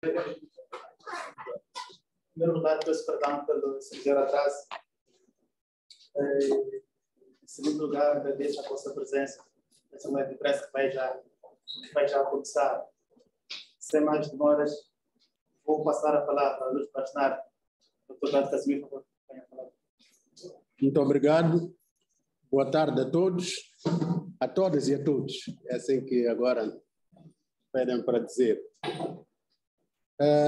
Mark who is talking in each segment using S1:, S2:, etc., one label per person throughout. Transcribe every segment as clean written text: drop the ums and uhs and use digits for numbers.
S1: Em primeiro lugar, peço perdão pelo ligeiro atraso. Em segundo lugar, agradeço a vossa presença nessa noite de imprensa que vai já começar. Sem mais demoras, vou passar a palavra à Luz Bastonar. Dr. Dado Casimiro, por favor, tenha a palavra.
S2: Muito obrigado. Boa tarde a todos, a todas e a todos. É assim que agora pedem para dizer.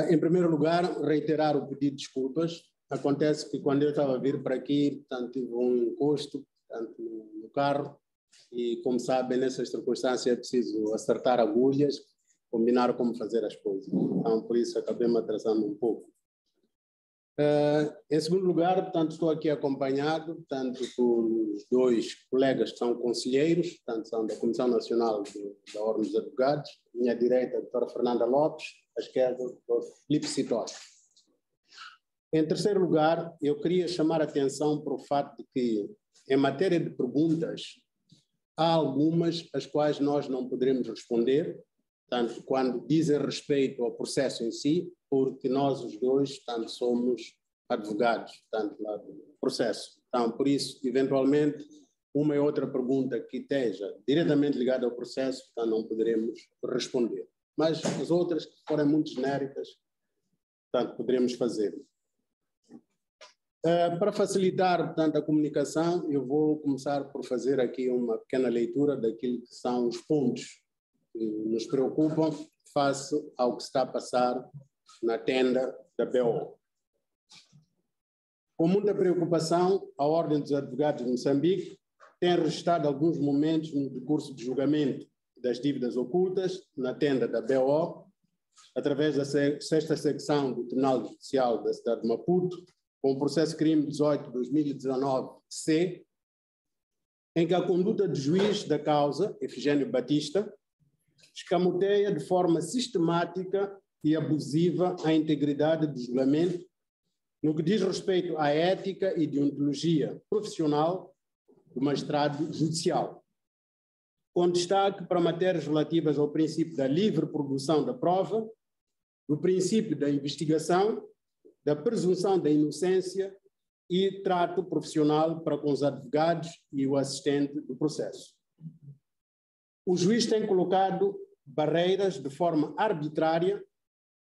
S2: Em primeiro lugar, reiterar o pedido de desculpas. Acontece que quando eu estava a vir para aqui, tive um encosto no carro e, como sabem, nessas circunstâncias é preciso acertar agulhas, combinar como fazer as coisas. Então, por isso, acabei me atrasando um pouco. Em segundo lugar, estou aqui acompanhado por dois colegas que são conselheiros, são da Comissão Nacional da Ordem dos Advogados, à minha direita, a doutora Fernanda Lopes, à esquerda, o doutor Filipe Citório. Em terceiro lugar, eu queria chamar a atenção para o fato de que, em matéria de perguntas, há algumas as quais nós não poderemos responder, tanto quando dizem respeito ao processo em si, porque nós os dois somos advogados, lá do processo. Então, por isso, eventualmente, uma e outra pergunta que esteja diretamente ligada ao processo, não poderemos responder. Mas as outras que forem muito genéricas, poderemos fazer. Para facilitar, a comunicação, eu vou começar por fazer aqui uma pequena leitura daquilo que são os pontos que nos preocupam face ao que está a passar na tenda da BO. Com muita preocupação, a Ordem dos Advogados de Moçambique tem registrado alguns momentos no decurso de julgamento das dívidas ocultas na tenda da BO, através da sexta secção do Tribunal Judicial da cidade de Maputo, com o processo crime 18/2019-C, em que a conduta do juiz da causa, Efigênio Batista, escamoteia de forma sistemática e abusiva a integridade do julgamento no que diz respeito à ética e deontologia profissional do magistrado judicial, com destaque para matérias relativas ao princípio da livre produção da prova, do princípio da investigação, da presunção da inocência e trato profissional para com os advogados e o assistente do processo. O juiz tem colocado barreiras de forma arbitrária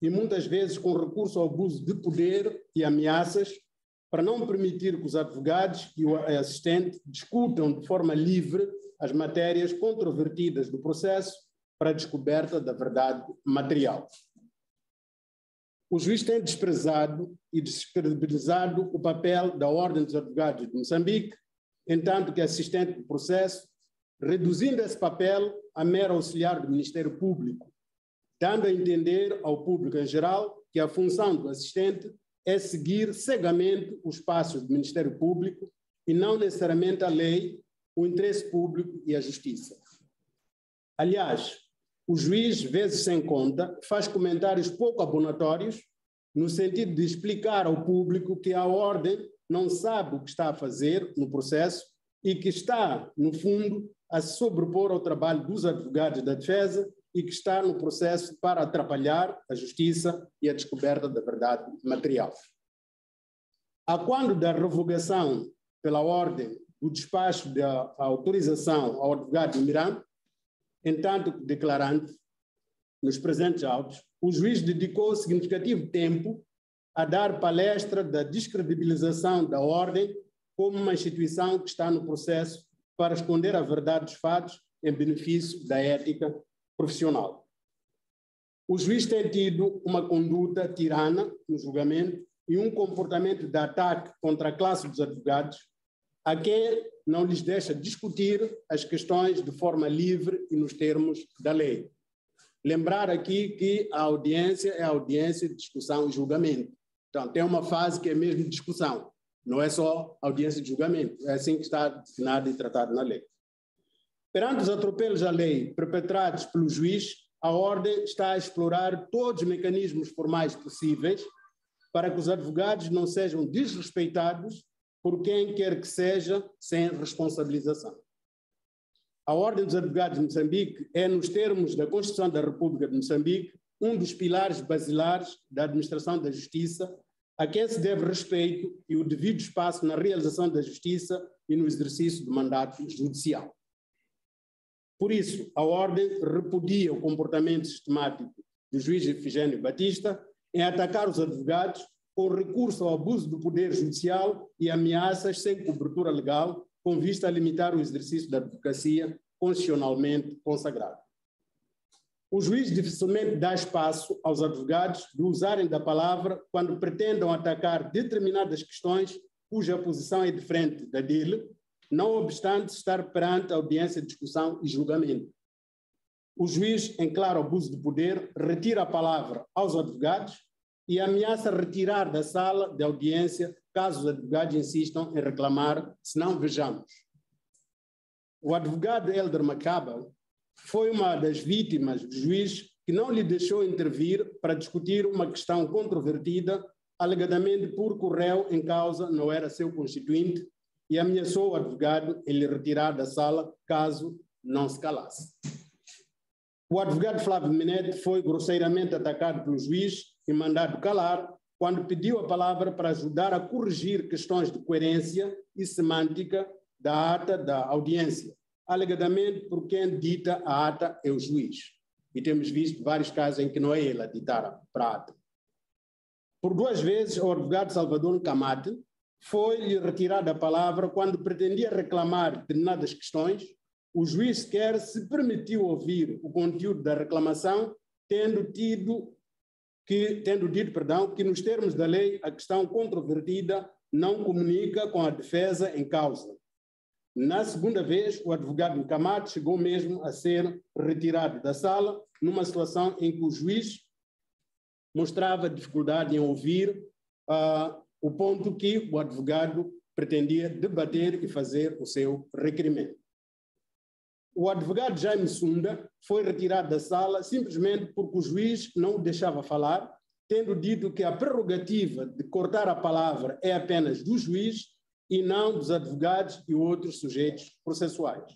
S2: e muitas vezes com recurso ao abuso de poder e ameaças para não permitir que os advogados e o assistente discutam de forma livre as matérias controvertidas do processo para a descoberta da verdade material. O juiz tem desprezado e descredibilizado o papel da Ordem dos Advogados de Moçambique, entanto que assistente do processo, reduzindo esse papel a mero auxiliar do Ministério Público, dando a entender ao público em geral que a função do assistente é seguir cegamente os passos do Ministério Público e não necessariamente a lei, o interesse público e a justiça. Aliás, o juiz, vezes sem conta, faz comentários pouco abonatórios no sentido de explicar ao público que a Ordem não sabe o que está a fazer no processo e que está, no fundo, a se sobrepor ao trabalho dos advogados da defesa e que está no processo para atrapalhar a justiça e a descoberta da verdade material. A quando da revogação pela Ordem do despacho da autorização ao advogado Miranda, entanto que declarante, nos presentes autos, o juiz dedicou significativo tempo a dar palestra da descredibilização da Ordem como uma instituição que está no processo para esconder a verdade dos fatos em benefício da ética profissional. O juiz tem tido uma conduta tirana no julgamento e um comportamento de ataque contra a classe dos advogados, a quem não lhes deixa discutir as questões de forma livre e nos termos da lei. Lembrar aqui que a audiência é a audiência de discussão e julgamento. Então, tem uma fase que é mesmo discussão, não é só audiência de julgamento, é assim que está definado e tratado na lei. Perante os atropelos à lei perpetrados pelo juiz, a Ordem está a explorar todos os mecanismos formais possíveis para que os advogados não sejam desrespeitados por quem quer que seja, sem responsabilização. A Ordem dos Advogados de Moçambique é, nos termos da Constituição da República de Moçambique, um dos pilares basilares da administração da justiça, a quem se deve respeito e o devido espaço na realização da justiça e no exercício do mandato judicial. Por isso, a Ordem repudia o comportamento sistemático do juiz Efigênio Batista em atacar os advogados com recurso ao abuso do poder judicial e ameaças sem cobertura legal, com vista a limitar o exercício da advocacia constitucionalmente consagrado. O juiz dificilmente dá espaço aos advogados de usarem da palavra quando pretendam atacar determinadas questões cuja posição é diferente da dele, não obstante estar perante a audiência de discussão e julgamento. O juiz, em claro abuso de poder, retira a palavra aos advogados e ameaça retirar da sala de audiência caso os advogados insistam em reclamar, senão vejamos. O advogado Helder Macaba foi uma das vítimas do juiz que não lhe deixou intervir para discutir uma questão controvertida, alegadamente porque o réu em causa não era seu constituinte, e ameaçou o advogado em lhe retirar da sala caso não se calasse. O advogado Flávio Menete foi grosseiramente atacado pelo juiz e mandado calar quando pediu a palavra para ajudar a corrigir questões de coerência e semântica da ata da audiência, alegadamente por quem dita a ata é o juiz. E temos visto vários casos em que não é ele a ditar para a ata. Por duas vezes, o advogado Salvador Camate foi-lhe retirada a palavra quando pretendia reclamar determinadas questões. O juiz sequer se permitiu ouvir o conteúdo da reclamação, tendo dito que nos termos da lei a questão controvertida não comunica com a defesa em causa. Na segunda vez, o advogado Camate chegou mesmo a ser retirado da sala numa situação em que o juiz mostrava dificuldade em ouvir o ponto que o advogado pretendia debater e fazer o seu requerimento. O advogado Jaime Sunda foi retirado da sala simplesmente porque o juiz não o deixava falar, tendo dito que a prerrogativa de cortar a palavra é apenas do juiz e não dos advogados e outros sujeitos processuais.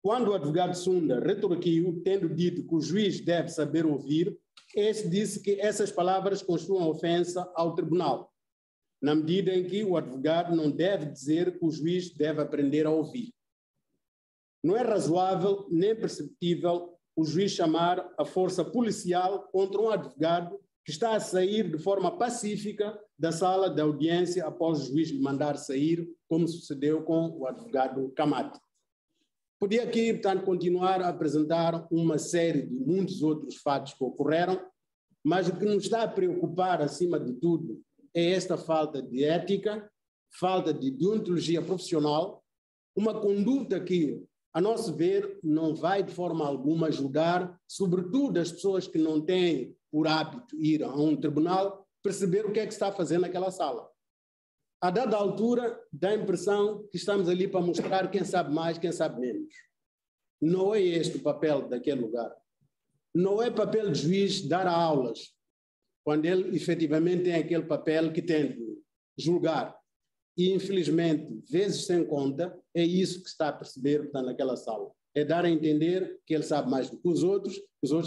S2: Quando o advogado Sunda retorquiu, tendo dito que o juiz deve saber ouvir, este disse que essas palavras constituem ofensa ao tribunal, na medida em que o advogado não deve dizer que o juiz deve aprender a ouvir. Não é razoável nem perceptível o juiz chamar a força policial contra um advogado que está a sair de forma pacífica da sala de audiência após o juiz lhe mandar sair, como sucedeu com o advogado Camate. Podia aqui, portanto, continuar a apresentar uma série de muitos outros fatos que ocorreram, mas o que nos está a preocupar, acima de tudo, é esta falta de ética, falta de deontologia profissional, uma conduta que, a nosso ver, não vai de forma alguma ajudar, sobretudo as pessoas que não têm por hábito ir a um tribunal, perceber o que é que se está a fazer naquela sala. A dada altura, dá a impressão que estamos ali para mostrar quem sabe mais, quem sabe menos. Não é este o papel daquele lugar. Não é papel de juiz dar aulas, quando ele efetivamente tem aquele papel que tem de julgar. E, infelizmente, vezes sem conta, é isso que está a perceber está naquela sala. É dar a entender que ele sabe mais do que os outros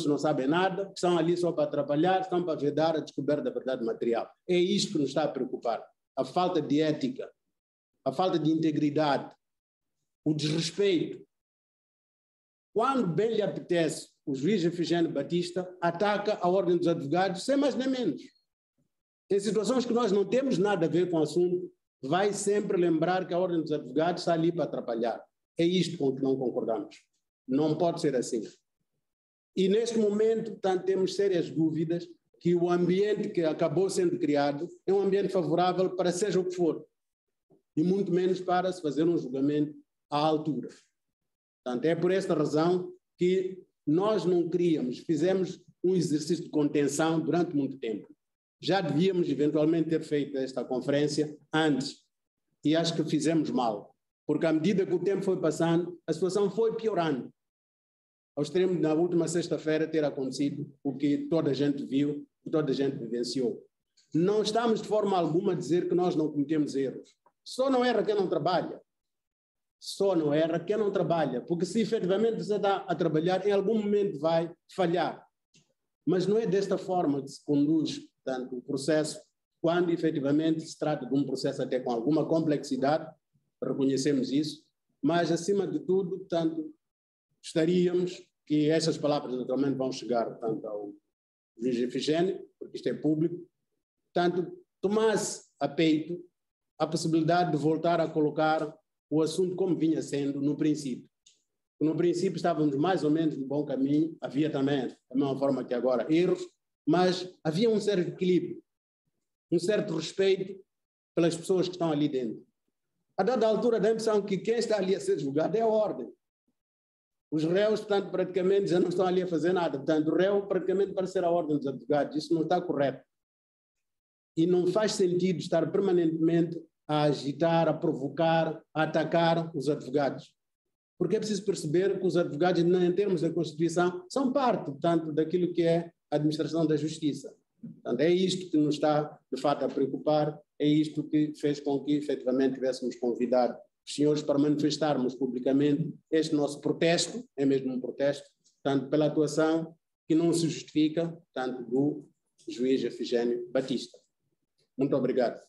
S2: não sabem nada, que estão ali só para atrapalhar, estão para vedar a descoberta da verdade material. É isto que nos está a preocupar. A falta de ética, a falta de integridade, o desrespeito. Quando bem lhe apetece, o juiz Efigênio Batista ataca a Ordem dos Advogados, sem mais nem menos. Em situações que nós não temos nada a ver com o assunto, vai sempre lembrar que a Ordem dos Advogados está ali para atrapalhar. É isto com que não concordamos. Não pode ser assim. E neste momento, portanto, temos sérias dúvidas que o ambiente que acabou sendo criado é um ambiente favorável para seja o que for, e muito menos para se fazer um julgamento à altura. Portanto, é por esta razão que nós não queríamos, fizemos um exercício de contenção durante muito tempo. Já devíamos eventualmente ter feito esta conferência antes, e acho que fizemos mal, porque à medida que o tempo foi passando, a situação foi piorando. Ao extremo, na última sexta-feira, ter acontecido o que toda a gente viu, que toda a gente vivenciou. Não estamos de forma alguma a dizer que nós não cometemos erros. Só não erra quem não trabalha. Só não erra quem não trabalha, porque se efetivamente você está a trabalhar, em algum momento vai falhar. Mas não é desta forma que se conduz, portanto, o processo, quando efetivamente se trata de um processo até com alguma complexidade, reconhecemos isso, mas, acima de tudo, portanto, gostaríamos que essas palavras, naturalmente, vão chegar, portanto, ao juiz Efigênio, porque isto é público, portanto, tomasse a peito a possibilidade de voltar a colocar o assunto como vinha sendo no princípio. No princípio estávamos mais ou menos no bom caminho, havia também, da mesma forma que agora, erros, mas havia um certo equilíbrio, um certo respeito pelas pessoas que estão ali dentro. A dada altura dá a impressão que quem está ali a ser julgado é a ordem. Os réus, portanto, praticamente já não estão ali a fazer nada. Portanto, o réu praticamente parece ser a ordem dos advogados. Isso não está correto. E não faz sentido estar permanentemente a agitar, a provocar, a atacar os advogados. Porque é preciso perceber que os advogados, em termos da Constituição, são parte, portanto, daquilo que é a administração da justiça. Portanto, é isto que nos está, de fato, a preocupar, é isto que fez com que, efetivamente, tivéssemos convidado os senhores para manifestarmos publicamente este nosso protesto, é mesmo um protesto, portanto, pela atuação que não se justifica, portanto, do juiz Efigênio Batista. Muito obrigado.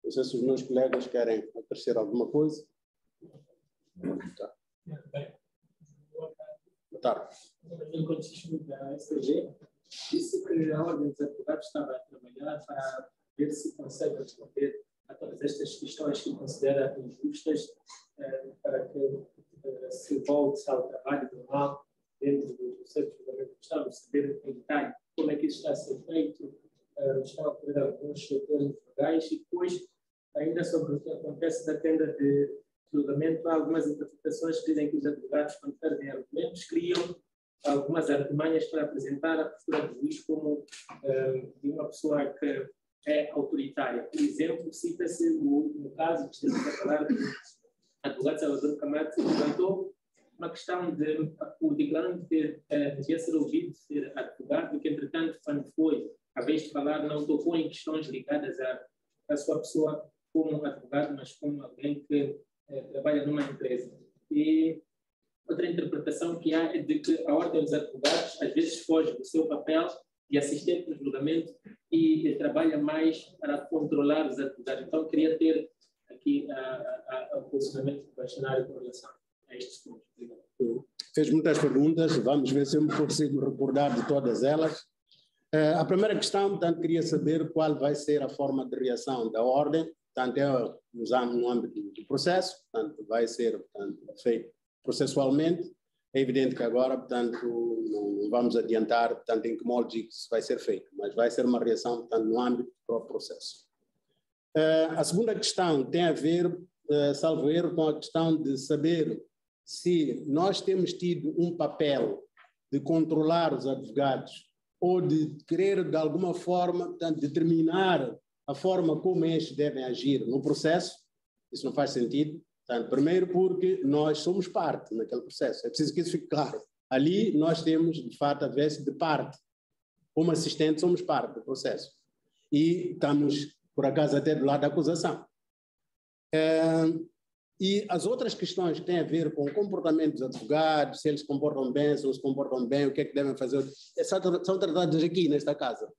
S2: Não sei se os meus colegas querem acrescentar alguma coisa. Tá. Boa tarde.
S3: No contexto da STG, disse que a Ordem dos Advogados estava a trabalhar para ver se consegue responder a todas estas questões que considera injustas, para que se volte ao trabalho normal dentro do seu julgamento. Gostava de saber em detalhe como é que isso está a ser feito, estão a ocorrer alguns setores legais e depois, ainda sobre o que acontece da tenda de julgamento, há algumas interpretações que dizem que os advogados, quando perdem argumentos, criam algumas artimanhas para apresentar a postura do juiz como de uma pessoa que é autoritária. Por exemplo, cita-se o último caso, que estamos a falar do advogado Salvador Camacho, que levantou uma questão de o declarante devia ser ouvido ser advogado, que, entretanto, quando foi a vez de falar, não tocou em questões ligadas à sua pessoa como advogado, mas como alguém que trabalha numa empresa. E outra interpretação que há é de que a Ordem dos Advogados às vezes foge do seu papel de assistente no julgamento e trabalha mais para controlar os advogados. Então, queria ter aqui o posicionamento do questionário com relação a estes pontos. Obrigado.
S2: Fez muitas perguntas, vamos ver se eu me consigo recordar de todas elas. A primeira questão, portanto, queria saber qual vai ser a forma de reação da Ordem, portanto, no âmbito do processo, portanto, vai ser, portanto, feito processualmente. É evidente que agora, portanto, não vamos adiantar, portanto, em que molde isso vai ser feito, mas vai ser uma reação, portanto, no âmbito do próprio processo. A segunda questão tem a ver, salvo erro, com a questão de saber se nós temos tido um papel de controlar os advogados ou de querer, de alguma forma, portanto, determinar a forma como estes devem agir no processo. Isso não faz sentido. Portanto, primeiro porque nós somos parte naquele processo. É preciso que isso fique claro. Ali nós temos, de fato, a veste de parte. Como assistente, somos parte do processo. E estamos, por acaso, até do lado da acusação. E as outras questões que têm a ver com o comportamento dos advogados, se eles se comportam bem, se não se comportam bem, o que é que devem fazer, são tratadas aqui nesta casa,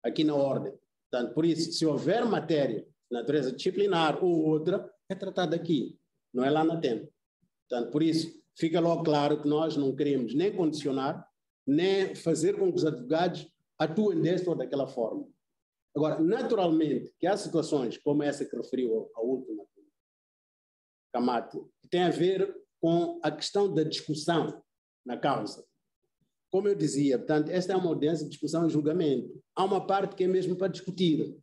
S2: aqui na Ordem. Portanto, por isso, se houver matéria de natureza disciplinar ou outra, é tratada aqui, não é lá na tenda. Portanto, por isso, fica logo claro que nós não queremos nem condicionar, nem fazer com que os advogados atuem desta ou daquela forma. Agora, naturalmente, que há situações como essa que referiu a última, Camacho, que tem a ver com a questão da discussão na causa. Como eu dizia, portanto, esta é uma audiência de discussão e julgamento. Há uma parte que é mesmo para discutir.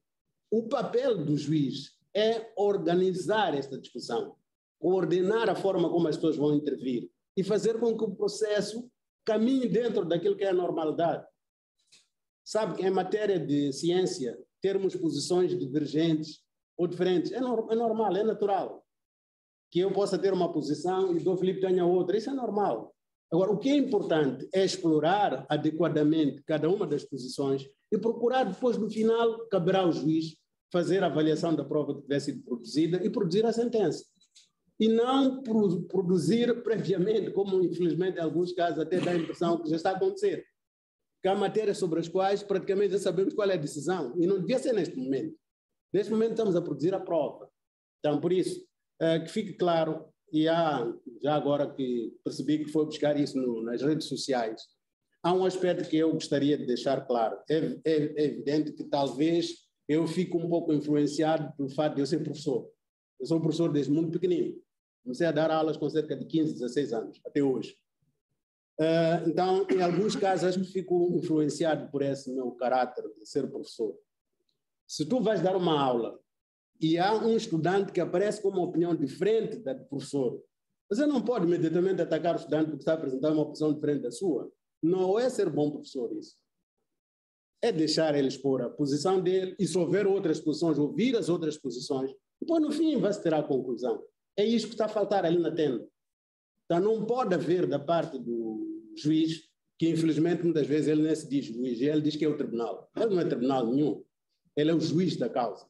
S2: O papel do juiz é organizar esta discussão, coordenar a forma como as pessoas vão intervir e fazer com que o processo caminhe dentro daquilo que é a normalidade. Sabe que em matéria de ciência, termos posições divergentes ou diferentes é normal, é natural. Que eu possa ter uma posição e o Dr. Filipe tenha outra, isso é normal. Agora, o que é importante é explorar adequadamente cada uma das posições e procurar depois, no final, caberá ao juiz fazer a avaliação da prova que tiver sido produzida e produzir a sentença. E não produzir previamente, como infelizmente em alguns casos até dá a impressão que já está a acontecer. que há matérias sobre as quais praticamente já sabemos qual é a decisão, e não devia ser neste momento. Neste momento estamos a produzir a prova. Então, por isso, que fique claro, e há, já agora que percebi que foi buscar isso nas redes sociais, há um aspecto que eu gostaria de deixar claro. É evidente que talvez eu fique um pouco influenciado pelo fato de eu ser professor. Eu sou professor desde muito pequenino. Comecei a dar aulas com cerca de 15, 16 anos, até hoje. Então, em alguns casos, acho que fico influenciado por esse meu caráter de ser professor. Se tu vais dar uma aula e há um estudante que aparece com uma opinião diferente da do professor, você não pode imediatamente atacar o estudante porque está a apresentar uma opção diferente da sua. Não é ser bom professor isso. É deixar ele expor a posição dele e se houver outras posições, ouvir as outras posições. Depois, no fim, vai-se ter a conclusão. É isso que está a faltar ali na tenda. Então, não pode haver da parte do juiz, que infelizmente muitas vezes ele nem se diz juiz, ele diz que é o tribunal. Ele não é tribunal nenhum. Ele é o juiz da causa.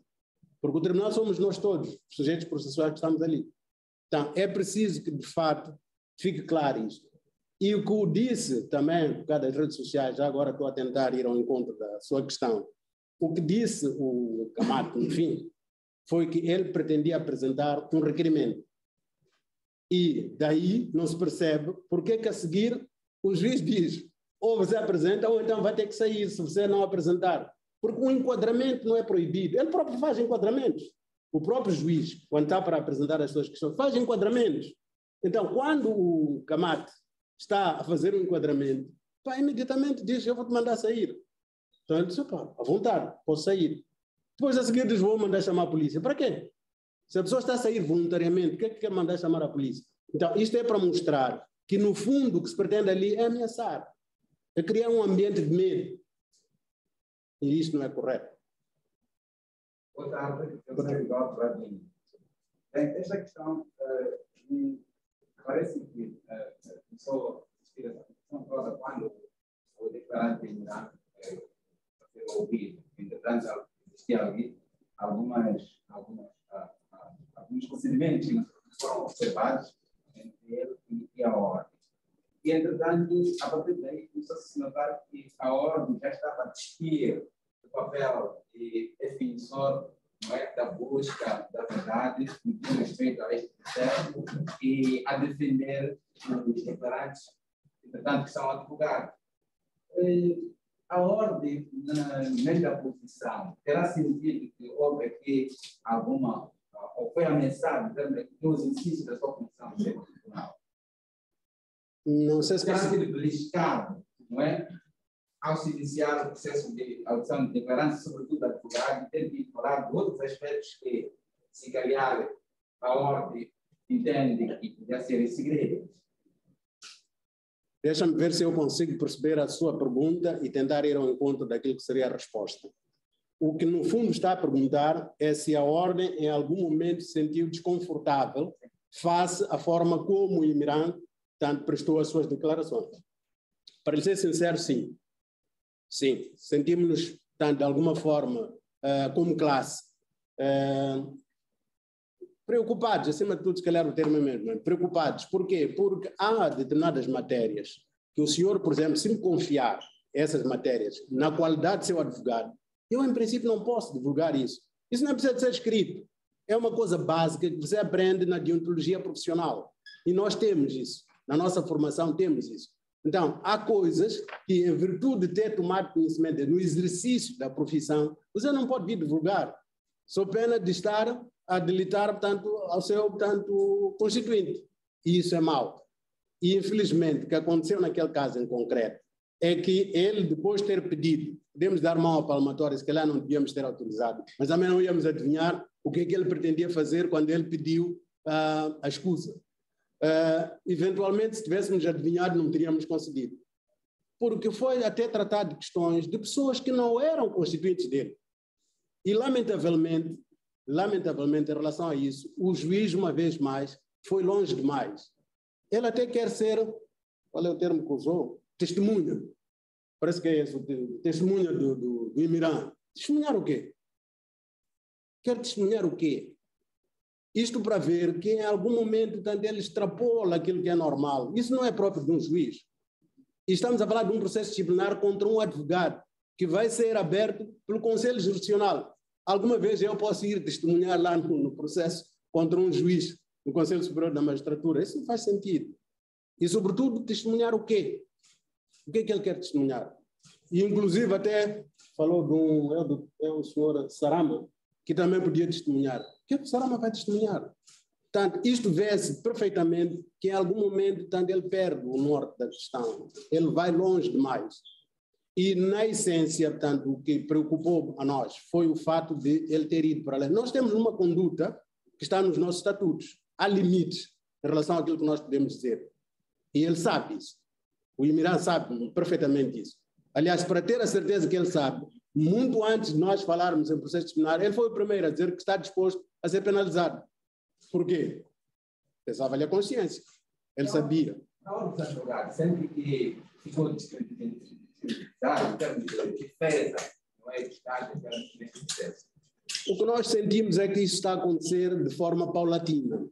S2: Porque o tribunal somos nós todos, os sujeitos processuais que estamos ali. Então, é preciso que, de fato, fique claro isto. E o que eu disse também, por causa das redes sociais, já agora estou a tentar ir ao encontro da sua questão, o que disse o Camacho, enfim, foi que ele pretendia apresentar um requerimento. E daí não se percebe porque que a seguir o juiz diz ou você apresenta ou então vai ter que sair se você não apresentar. Porque o enquadramento não é proibido. Ele próprio faz enquadramentos. O próprio juiz, quando está para apresentar as suas questões, faz enquadramentos. Então, quando o Camacho está a fazer um enquadramento, pá, imediatamente diz, eu vou te mandar sair. Então ele disse, pá, à vontade, posso sair. Depois a seguir diz, vou mandar chamar a polícia. Para quê? Se a pessoa está a sair voluntariamente, o que é que quer mandar chamar a polícia? Então, isto é para mostrar que, no fundo, o que se pretende ali é ameaçar. É criar um ambiente de medo. E isso não é correto.
S4: Boa tarde, eu sou Eduardo Bradinho. Esta questão parece que começou a discussão toda quando o declarante de Irã foi ouvido. Entretanto, existia ali alguns procedimentos que foram observados entre ele e a ordem. E, entretanto, a partir daí, começou a se notar que a ordem já estava a despir do papel de defensor, não é, da busca da verdade, no que diz respeito a este processo, e a defender os declarantes, entretanto, que são advogados. A ordem, nesta posição, terá sentido que houve aqui alguma, ou foi ameaçado no exercício da sua função de tribunal?
S2: Não sei se
S4: terá sido beliscado, não é? Ao se iniciar o processo de audição de declarantes, sobretudo advogado, tem que falar de outros aspectos que, se calhar, a ordem entende que podia ser em segredo.
S2: Deixa-me ver se eu consigo perceber a sua pergunta e tentar ir ao encontro daquilo que seria a resposta. O que, no fundo, está a perguntar é se a ordem, em algum momento, se sentiu desconfortável face à forma como o Imiran tanto prestou as suas declarações. Para lhe ser sincero, sim. Sim, sentimos-nos, de alguma forma, como classe, preocupados, acima de tudo, se calhar o termo é mesmo, preocupados. Por quê? Porque há determinadas matérias que o senhor, por exemplo, se me confiar essas matérias na qualidade de seu advogado, eu, em princípio, não posso divulgar isso. Isso não precisa de ser escrito. É uma coisa básica que você aprende na deontologia profissional. E nós temos isso. Na nossa formação temos isso. Então, há coisas que, em virtude de ter tomado conhecimento no exercício da profissão, você não pode vir divulgar, sob pena de estar a delitar, portanto, ao seu, portanto, constituinte. E isso é mau. E, infelizmente, o que aconteceu naquele caso em concreto é que ele, depois de ter pedido, podemos dar mão à palmatória, se calhar não devíamos ter autorizado, mas também não íamos adivinhar o que é que ele pretendia fazer quando ele pediu a escusa. Eventualmente, se tivéssemos adivinhado, não teríamos concedido. Porque foi até tratado de questões de pessoas que não eram constituintes dele. E, lamentavelmente, em relação a isso, o juiz, uma vez mais, foi longe demais. Ele até quer ser, qual é o termo que usou? Testemunha. Parece que é esse, testemunha do Imiran. Testemunhar o quê? Quer testemunhar o quê? Isto para ver que em algum momento, tanto ele extrapola aquilo que é normal. Isso não é próprio de um juiz. E estamos a falar de um processo disciplinar contra um advogado que vai ser aberto pelo Conselho Jurisdicional. Alguma vez eu posso ir testemunhar lá no processo contra um juiz no Conselho Superior da Magistratura. Isso não faz sentido. E, sobretudo, testemunhar o quê? O que é que ele quer testemunhar? E, inclusive, até falou de um senhor Sarama, que também podia testemunhar. O que é que o Sarama vai testemunhar? Portanto, isto vê-se perfeitamente que, em algum momento, portanto, ele perde o norte da questão. Ele vai longe demais. E, na essência, portanto, o que preocupou a nós foi o fato de ele ter ido para lá. Nós temos uma conduta que está nos nossos estatutos. Há limites em relação àquilo que nós podemos dizer. E ele sabe isso. O Imiran sabe perfeitamente isso. Aliás, para ter a certeza que ele sabe, muito antes de nós falarmos em processo disciplinar, ele foi o primeiro a dizer que está disposto a ser penalizado. Por quê? Pesava-lhe a consciência. Ele sabia.
S4: Na hora dos advogados, sempre que ficou descredibilizado em termos de defesa, não é destaque nesse processo.
S2: O que nós sentimos é que isso está a acontecer de forma paulatina.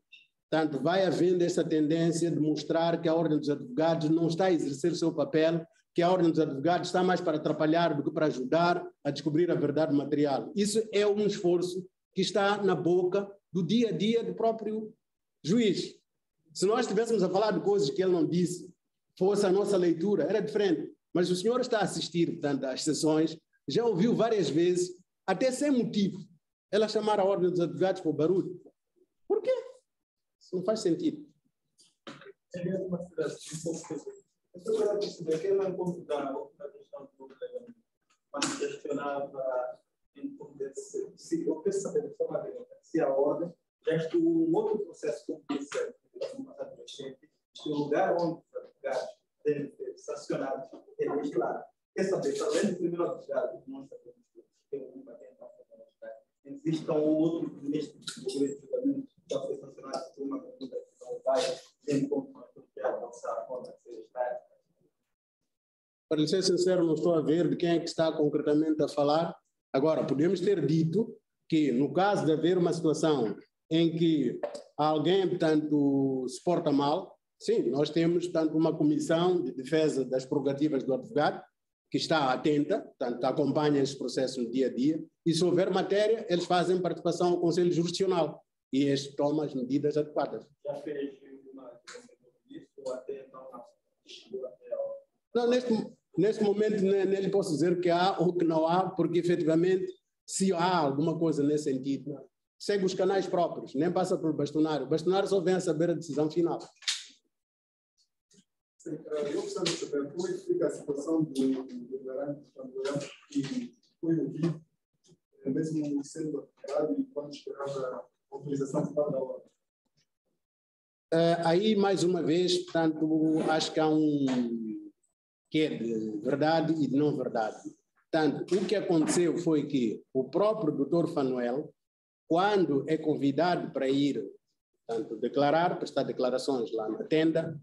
S2: Portanto, vai havendo essa tendência de mostrar que a Ordem dos Advogados não está a exercer o seu papel, que a Ordem dos Advogados está mais para atrapalhar do que para ajudar a descobrir a verdade material. Isso é um esforço que está na boca do dia a dia do próprio juiz. Se nós estivéssemos a falar de coisas que ele não disse, fosse a nossa leitura, era diferente. Mas o senhor está a assistir, portanto, às sessões, já ouviu várias vezes, até sem motivo, ela chamar a Ordem dos Advogados para o barulho. Por quê? Isso não faz sentido.
S3: É mesmo uma cidade um pouco pesada. Eu quero perceber que ele encontro da questão do legamento, quando questionava se eu penso saber de forma se a ordem, já estou um outro processo como esse, que o lugar onde os advogados devem ser sancionados é bem claro. Quer saber, para além do primeiro advogado, nós sabemos que tem um patente para existe um outro neste julgamento que pode ser sancionado por uma conduta que não vai ter como avançar a forma de ser estável.
S2: Para ser sincero, não estou a ver de quem é que está concretamente a falar. Agora, podemos ter dito que, no caso de haver uma situação em que alguém, portanto, se porta mal, sim, nós temos, portanto, uma comissão de defesa das prerrogativas do advogado que está atenta, portanto, acompanha esse processo no dia a dia, e se houver matéria, eles fazem participação ao Conselho Jurisdicional e este toma as medidas adequadas.
S3: Já fez uma isso ou até então
S2: não? Neste momento, nem lhe posso dizer que há ou que não há, porque efetivamente, se há alguma coisa nesse sentido, segue os canais próprios, nem passa pelo bastonário. O bastonário só vem a saber a decisão final.
S5: Sim, eu gostaria de saber como é que fica a situação do garante que foi ouvido, mesmo sendo advogado e quando esperava a autorização por parte da ordem.
S2: Aí, mais uma vez, portanto, acho que há que é de verdade e de não verdade. Portanto, o que aconteceu foi que o próprio Dr. Fanuel, quando é convidado para ir, portanto, declarar, prestar declarações lá na tenda,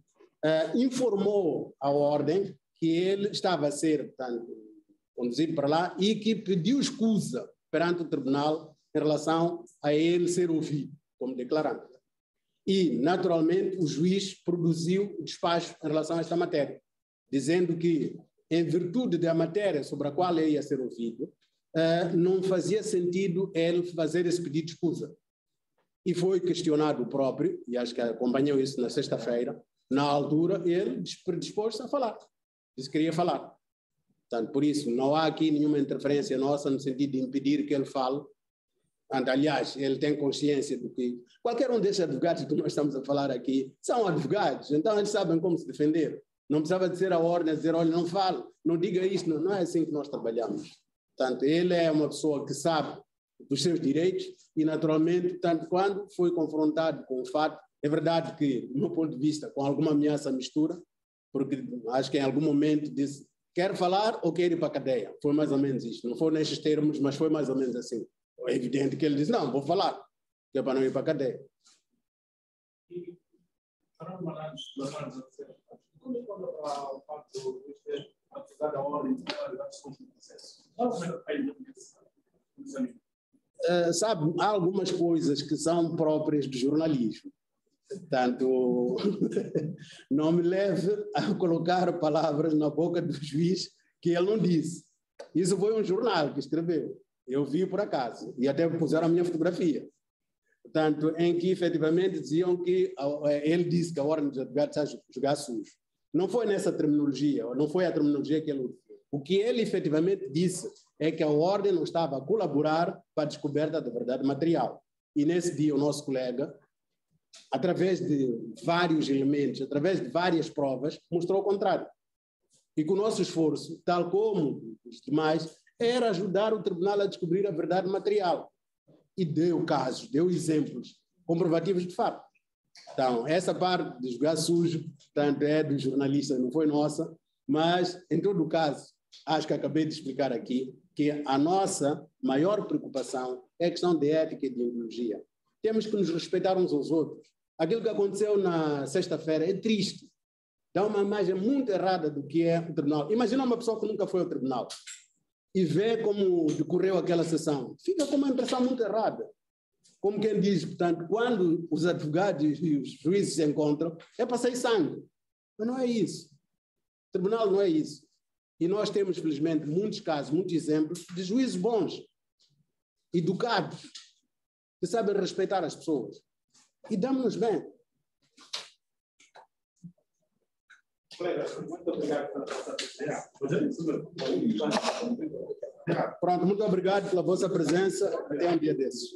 S2: informou à ordem que ele estava a ser, portanto, conduzido para lá e que pediu escusa perante o tribunal em relação a ele ser ouvido como declarante. E, naturalmente, o juiz produziu o despacho em relação a esta matéria, dizendo que, em virtude da matéria sobre a qual ele ia ser ouvido, não fazia sentido ele fazer esse pedido de escusa. E foi questionado o próprio, e acho que acompanhou isso na sexta-feira, na altura ele predisposto a falar, disse que queria falar. Portanto, por isso, não há aqui nenhuma interferência nossa no sentido de impedir que ele fale. Aliás, ele tem consciência de que qualquer um desses advogados que nós estamos a falar aqui são advogados, então eles sabem como se defender. Não precisava de ser a ordem a dizer, olha, não fale, não diga isto, não é assim que nós trabalhamos. Portanto, ele é uma pessoa que sabe dos seus direitos e, naturalmente, portanto, quando foi confrontado com o fato, é verdade que, do meu ponto de vista, com alguma ameaça à mistura, porque acho que em algum momento disse, quer falar ou quer ir para a cadeia? Foi mais ou menos isto, não foi nestes termos, mas foi mais ou menos assim. É evidente que ele disse, não, vou falar, que é para não ir para a cadeia.
S3: E, para não falar quando o fato de ser apesar da ordem de processo,
S2: sabe, há algumas coisas que são próprias do jornalismo. Portanto, não me leve a colocar palavras na boca do juiz que ele não disse. Isso foi um jornal que escreveu. Eu vi por acaso, e até puseram a minha fotografia. Portanto, em que efetivamente diziam que ele disse que a ordem dos advogados está a jogar sujo. Não foi nessa terminologia, não foi a terminologia que ele usou. O que ele efetivamente disse é que a ordem não estava a colaborar para a descoberta da verdade material. E nesse dia o nosso colega, através de vários elementos, através de várias provas, mostrou o contrário. E que o nosso esforço, tal como os demais, era ajudar o tribunal a descobrir a verdade material. E deu casos, deu exemplos comprovativos de fato. Então, essa parte de jogar sujo, tanto é do jornalista, não foi nossa, mas, em todo o caso, acho que acabei de explicar aqui que a nossa maior preocupação é a questão de ética e de ideologia. Temos que nos respeitar uns aos outros. Aquilo que aconteceu na sexta-feira é triste. Dá uma imagem muito errada do que é o tribunal. Imagina uma pessoa que nunca foi ao tribunal e vê como decorreu aquela sessão. Fica com uma impressão muito errada. Como quem diz, portanto, quando os advogados e os juízes se encontram, é para sair sangue. Mas não é isso. O tribunal não é isso. E nós temos, felizmente, muitos casos, muitos exemplos de juízes bons, educados, que sabem respeitar as pessoas. E damos-nos bem.
S1: Muito obrigado pela vossa presença.
S2: Pronto, muito obrigado pela vossa presença. Até um dia desses.